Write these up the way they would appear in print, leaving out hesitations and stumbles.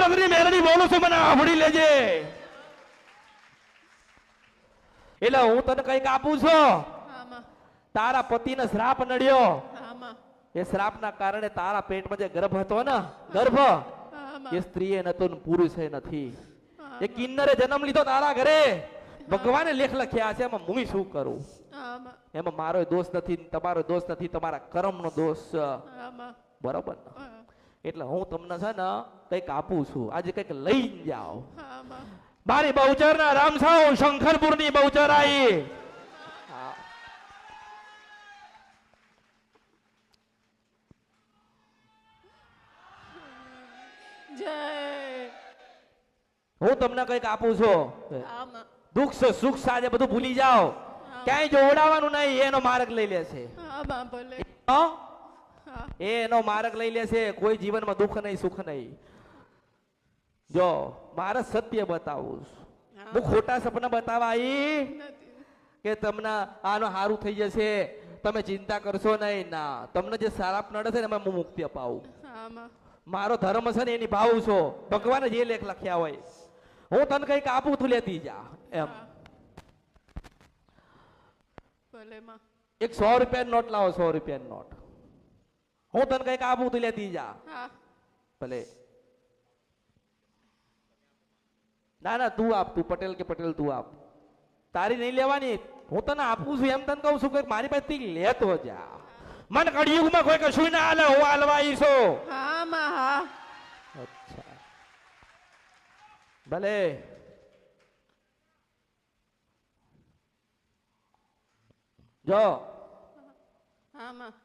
અમરની મેલડી બોલું છું, મને સાંભળી લેજે. એટલે હું તને કઈક આપું છું. તારા પતિને શ્રાપ નડ્યો. એ શ્રાપના કારણે તારા પેટમાં જે ગર્ભ હતો ને, ગર્ભ એ સ્ત્રીએ નતો ને પુરુષે નથી. એ કિન્નરે જન્મ લીધો તારા ઘરે. ભગવાને લેખ લખ્યા છે, એમાં હું શું કરું? એમાં મારો દોષ નથી, તમારો દોષ નથી, તમારા કર્મનો દોષ છે. બરોબર ને? એટલે હું તમને છે ને કઈક આપું છું, આજે કઈક લઈ જાઓ. મારી બહુચર ના રામસાવ શંકરપુર ની બહુચર આવી. હું તમને કઈક આપું છું. દુઃખ સુખ સાજે બધું ભૂલી જાઓ. ક્યાંય જોડાવાનું નહીં, એનો માર્ગ લઈ લેશે. એનો માર્ગ લઈ લેશે. કોઈ જીવનમાં દુઃખ નહીં, સુખ નહીં. જો મારે સત્ય બતાવું, હું ખોટા સપના બતાવવા આવી કે તમને આનો સારું થઈ જશે, તમે ચિંતા કરશો નહીં. ના, તમને જે સારાપ નડે છે ને એમાં હું મુક્તિ અપાવું. મારો ધર્મ છે ને એ નિભાવું છું. ભગવાને જે લેખ લખ્યા હોય. હું તને કઈક આપું, તું લેતી જા. એમ એક 100 રૂપિયાની નોટ લાવો, 100 રૂપિયાની નોટ. હું તને કઈક આપું, તું લેતી જા. ભલે. ના ના, તું આપ. તું પટેલ કે પટેલ, તું આપ. તારી નહીં લેવાની, હું તને આપું છું એમ તને કહું છું કે મારી પાસેથી લેતો જા. મન કળિયુગમાં કોઈ કશું ના હાલે, હું હાલવા આવીશું. અચ્છા, ભલે. જો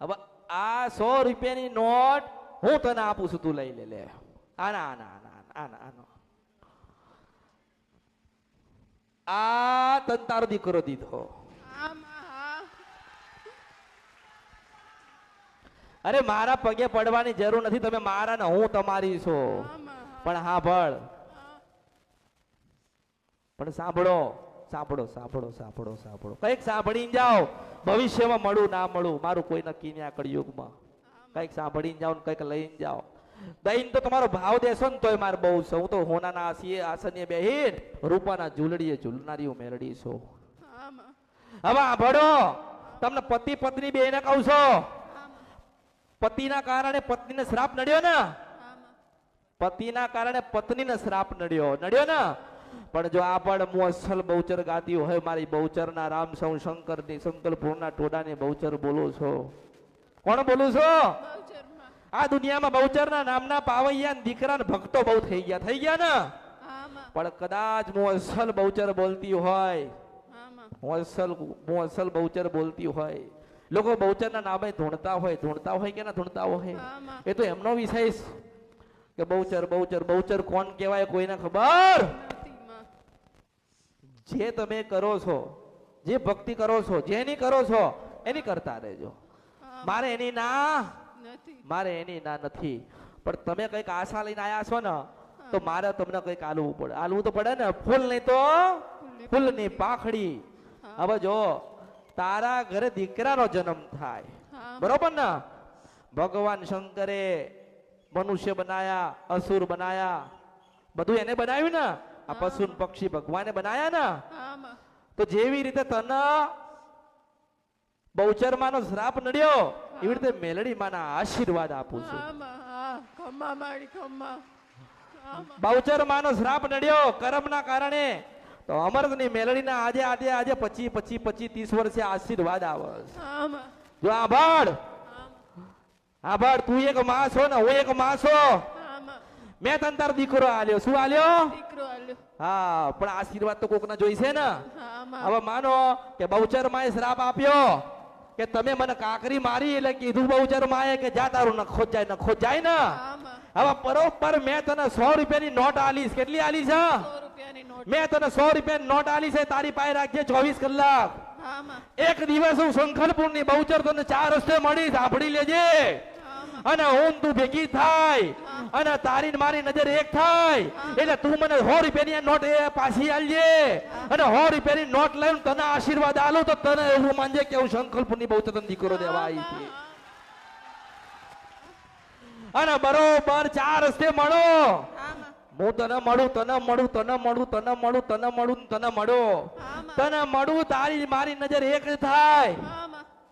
હવે આ 100 રૂપિયાની નોટ હું તને આપું છું, તું લઈ લે. આના આના આના આના આનો આ તને તારો દીકરો દીધો. અરે મારા પગે પડવાની જરૂર નથી, તમે મારા ને હું તમારી છું. પણ સાંભળ, પણ સાંભળો, સાંભળો, સાંભળો, સાંભળો, સાંભળો. કઈક સાંભળીને જાઓ. ભવિષ્યમાં મળું ના મળું મારું કોઈ નક્કી નહીં. આ કળિયુગમાં કઈક સાંભળીને જાઓ, કઈક લઈને જાઓ. દઈને તો તમારો ભાવ દેશો ને તોય મારે બહુ છે. હું તો હોનાના આસને બેહીન રૂપાના ઝૂલડીએ ઝૂલનારી મેલડી છું. હવે સાંભળો, તમને પતિ પત્ની બેને કહું છો. પતિના કારણે પત્નીને શ્રાપ નડ્યો ને, પતિના કારણે પત્નીને શ્રાપ નડ્યો ને. પણ જો આ પણ હું અસલ બહુચર ગાતી હોય, મારી બહુચરના રામ સૌ શંકરની સંકલ્પપૂર્ણા ટોડાની બહુચર બોલું છો. કોણ બોલું છો? આ દુનિયામાં બહુચરના નામના પાવૈયા દીકરા ભક્તો બહુ થઈ ગયા ને. પણ કદાચ હું અસલ બહુચર બોલતી હોય, હું અસલ બહુચર બોલતી હોય, લોકો બહુચરના નામે ધૂણતા હોય કે ના ધૂણતા હોય, એ તો એમનો વિષય કે બહુચર બહુચર બહુચર કોણ કહેવાય કોઈને ખબર. જે તમે કરો છો, જે ભક્તિ કરો છો, જેની કરો છો એની કરતા રહેજો. મારે એની ના નથી. પણ તમે કઈક આશા લઈને આયા છો ને, તો મારે તમને કઈક આલવું તો પડે ને. ફૂલ નહીં તો ફૂલની પાખડી. હવે જો તારા ઘરે દીકરાનો જન્મ થાય, બરોબર ને? ભગવાન શંકરે મનુષ્ય બનાયા, અસુર બનાયા, બધું એને બનાવ્યું ને. આ પશુ પક્ષી ભગવાને બનાયા ને. તો જેવી રીતે તને બહુચરમાનો શ્રાપ નડ્યો, એવી રીતે મેલડી માના આશીર્વાદ આપું છું. બહુચરમાનો શ્રાપ નડ્યો કર્મના કારણે, તો અમરની મેલડીના આજે 25 30 વર્ષે આશીર્વાદ આવે. જો આભાર, તું એક માં છો ને, હું એક માં છો. મેં તને તારો દીકરો આલ્યો. શું આલ્યો? હા, પણ આશીર્વાદ તો કોકના જોઈશે ને. હવે માનો કે બહુચર માએ શ્રાપ આપ્યો કે તમે મને કાકરી મારી, એટલે કીધું બહુચર માએ કે જા તારું નખો જાય ને. હવે બરોબર મેં તને 100 રૂપિયાની નોટ આલીશ. કેટલી આલી છે? મેં તને 100 રૂપિયાની નોટ આલી છે. તારી પાસે રાખજે 24 કલાક. એક દિવસ હું શંખલપુરની બહુચર તને 4 રસ્તે મળી, સાંભળી લેજે. અને હું તું ભેગી થાય અને તારી મારી નજર એક થાય, એટલે તું મને 100 રૂપિયાની નોટ પાછી આલજે. અને 100 રૂપિયાની નોટ લઈને તને આશીર્વાદ આલું તો તને એવું માનજે કે હું શંખલપુરની બહુચર તને દીકરો દેવા આવી છે. અને બરોબર 4 રસ્તે મળો. હું તને મળું તને મળું તને મળું તને મળું તને મળું તને મળું તને મળું તારી મારી નજર એક જ થાય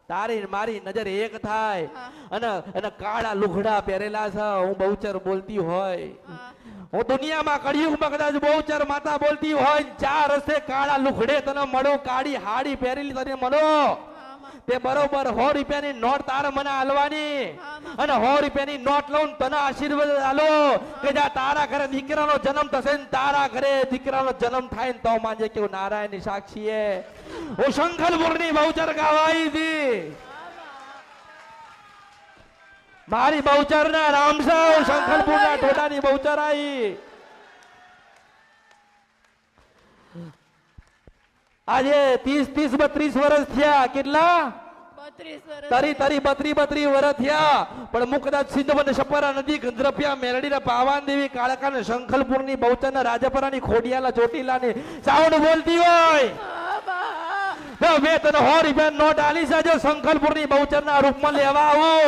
તારી મારી નજર એક થાય અને કાળા લુગડા પહેરેલા છે હું બહુચર બોલતી હોય હું દુનિયામાં કળિયુગમાં કદાચ બહુચર માતા બોલતી હોય ચાર રસ્તે કાળા લુગડે તને મળો કાળી હાડી પહેરેલી તને મળો તે બરોબર 100 રૂપિયાની નોટ તારે મને આલવાની અને 100 રૂપિયાની નોટ લઉં તને આશીર્વાદ આલો કે જા તારા ઘરે દીકરાનો જન્મ થશે ને તારા ઘરે દીકરાનો જન્મ થાય ને તો માનજે કે નારાયણની સાક્ષીએ હું શંખલપુરની બહુચર ગાવાઈ હતી મારી બહુચર ના રામસા શંખલપુરના ટોડાની બહુચર આવી આજે 30-32 વર્ષ થયા કેટલા 32 વર્ષ થયા પણ હું કદાચ સિંધવન સપરા નદી ગંધરપિયા મેલડીના પાવાન દેવી કાળકા ને શંખલપુરની બહુચરના રાજપરાની ખોડિયાલા ચોટીલાની સાઉન્ડ બોલતી હોય મેં તને 100 રૂપિયા નોટ આલી છે જો શંખલપુરની બહુચરના રૂપમાં લેવા આવો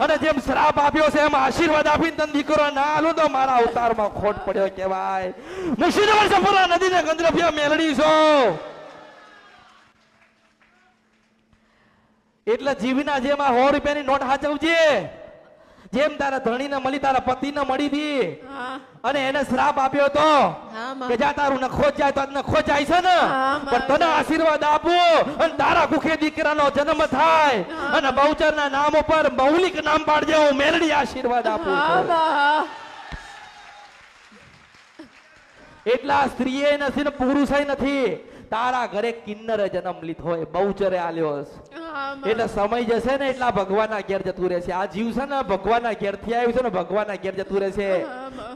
અને જેમ શ્રાપ આપ્યો છે એમ આશીર્વાદ આપીને તને દીકરો ના આલું તો મારા અવતારમાં ખોટ પડ્યો કહેવાય હું સિંધવન સપરા નદીને ગંધરપિયા મેલડી છું એટલે જીવના જેમ આ 100 રૂપિયાની નોટ હાચવજે જેમ તારા ધણીને મળી તારા પતિને મળી હતી અને એને શ્રાપ આપ્યો તો કે જા તારું નખો જાય તો નખો જાય છે ને પણ તને આશીર્વાદ આપો અને તારા કુખે દીકરાનો જન્મ થાય અને બહુચરના નામ ઉપર મૌલિક નામ પાડજે હું મેલડી આશીર્વાદ આપું એટલા સ્ત્રીએ નથી ને પુરુષે નથી તારા ઘરે કિન્નરે જન્મ લીધો હોય બહુચરે આલ્યો એટલે સમય જશે ને એટલા ભગવાનના ઘેર જતું રહેશે આ જીવ છે ને ભગવાનના ઘેર થી આવ્યું છે ને ભગવાનના ઘેર જતું રહેશે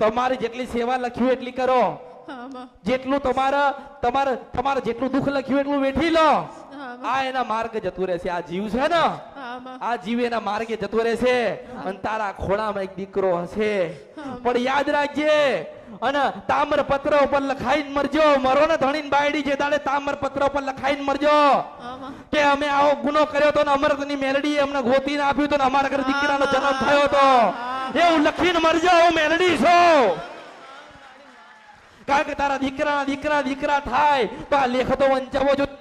તમારી જેટલી સેવા લખ્યું એટલી કરો જેટલું તમારે જેટલું દુઃખ લખ્યું એટલું વેઠી લો આ એના માર્ગે જતું રહેશે આ જીવ છે ને આ જીવ એના માર્ગે જતું રહેશે અને તારા ખોળામાં એક દીકરો હશે પણ યાદ રાખજે અને તામ્ર પત્ર ઉપર લખાઈને મરજો મરો ને ધણીને બાયડી જે દાડે તામ્ર પત્ર ઉપર લખાઈને મરજો કે અમે આવો ગુનો કર્યો તો ને અમરતની મેલડી અમને ગોતીને આપ્યું તો ને અમારા ઘરે દીકરાનો જન્મ થયો તો એવું લખીને મરજો હું મેલડી છું કારણ કે તારા દીકરા થાય તો આ લેખ તો વંચાવવો જોઈએ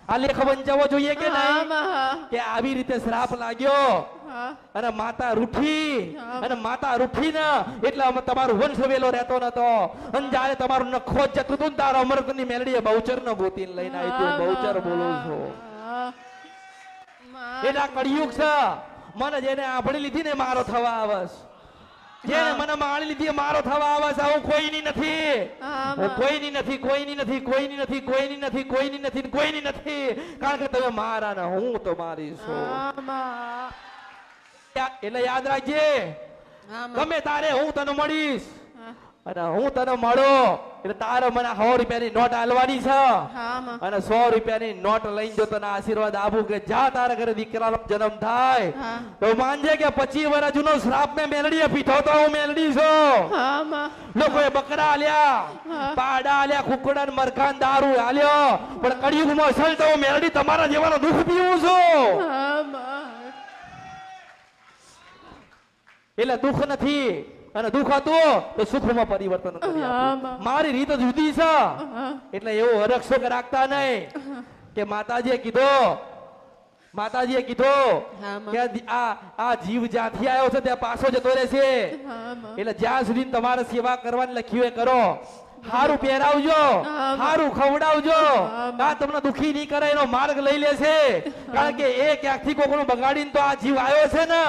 આ લેખ વંચાવવો જોઈએ કે નહીં કે આવી રીતે શ્રાપ લાગ્યો અને માતા રૂઠી ને એટલે તમારું વંશ વેલો રહેતો નતો અને જ્યારે તમારું નખો જતું હતું તારા અમરતની મેલડીએ બહુચર ને ગોતીને લઈને આવી તું બહુચર બોલું છું એના કળિયુગ છે મને જેને આંભળી લીધી ને મારો થવા આવસ જેને મને માણી લીધી મારો થવા આવસ હું કોઈની નથી કારણ કે તમે મારા ને હું તો મારી છું એટલે યાદ રાખજે ગમે તારે હું તને મળીશ અને હું તને મળો એટલે તારે મને 100 રૂપિયાની નોટ આલવાની છે અને 100 રૂપિયાની નોટ લઈને જો તને આશીર્વાદ આપું કે જા તારા ઘરે દીકરાનો જન્મ થાય તો માનજે કે 25 વર્ષ જૂનો શ્રાપ મેં મેલડીએ પીધો તો હું મેલડી છું લોકોએ બકરા આલ્યા પાડા આલ્યા કુકડા ને મરઘાન દારૂ આલ્યો પણ કળિયુગમાં અસલ તો હું મેલડી તમારા જેવાનો દુઃખ પીવું છું એટલે દુઃખ નથી અને દુઃખ હતું તો સુખમાં પરિવર્તન કરી આપ્યું મારી રીત જુદી છે એટલે એવો હરખશો કે રાખતા નહીં કે માતાજીએ કીધું કે આ જીવ જ્યાંથી આવ્યો છે ત્યાં પાછો જતો રહેશે એટલે જ્યાં સુધી તમારે સેવા કરવાની લખ્યું એ કરો હારું પહેરાવજો હારું ખવડાવજો આ તમને દુખી નહીં કરે એનો માર્ગ લઈ લેશે કારણ કે એ ક્યાંકથી કોકનું બગાડીને તો આ જીવ આવ્યો છે ને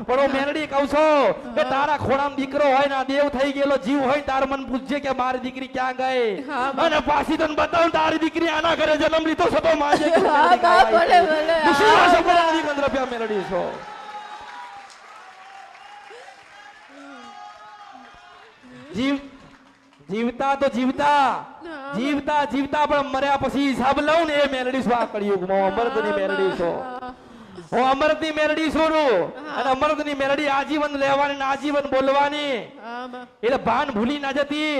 પણ હું મેલડી કહું છું કે તારા ખોળામાં દીકરો હોય ને દેવ થઈ ગયેલો જીવ હોય તાર મન પૂછજે કે મારી દીકરી ક્યાં ગઈ અને પાછી તને બતાવું તારી દીકરી આના ઘરે જન્મ લીધો છે તો માજે મેલડી છો જીવતા પણ મર્યા પછી હિસાબ લઉં ને એ મેલડી છું આ કળિયુગમાં અમરતની મેલડી છું હું અમરતની મેલડી છું અને અમરતની મેલડી આજીવન લેવાની આજીવન બોલવાની એટલે ભાન ભૂલી ના જતી,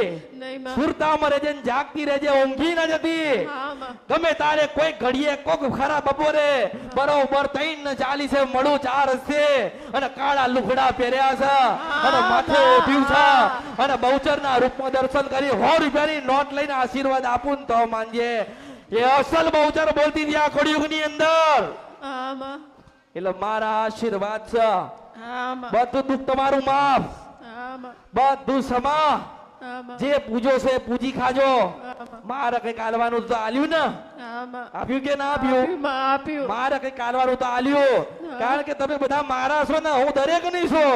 સુરતામાં રહેજે ને જાગતી રહેજે, ઊંઘી ના જતી. ગમે તારે કોઈ ઘડીએ કોક ખરા બપોરે બરોબર 3:40 મળું 4 હશે અને કાળા લુગડા પહેર્યા છે અને માથે ઓઢ્યું છે અને બહુચરના રૂપમાં દર્શન કરી 100 રૂપિયાની નોટ લઈને આશીર્વાદ આપું ને તો માનજે એ અસલ બહુચર બોલતી હતી આ કળિયુગની અંદર. એટલે મારા આશીર્વાદ છે, બધું દુઃખ તમારું માફ, બધું સમા. જે પૂજો છે પૂજી ખાજો. મારે કઈ કાલવાનું તો આલ્યું ને, આપ્યું કે ના આપ્યું? મારે કઈ કાલવાનું તો આલ્યું, કારણ કે તમે બધા મારા છો ને, હું દરેક નહીં છું.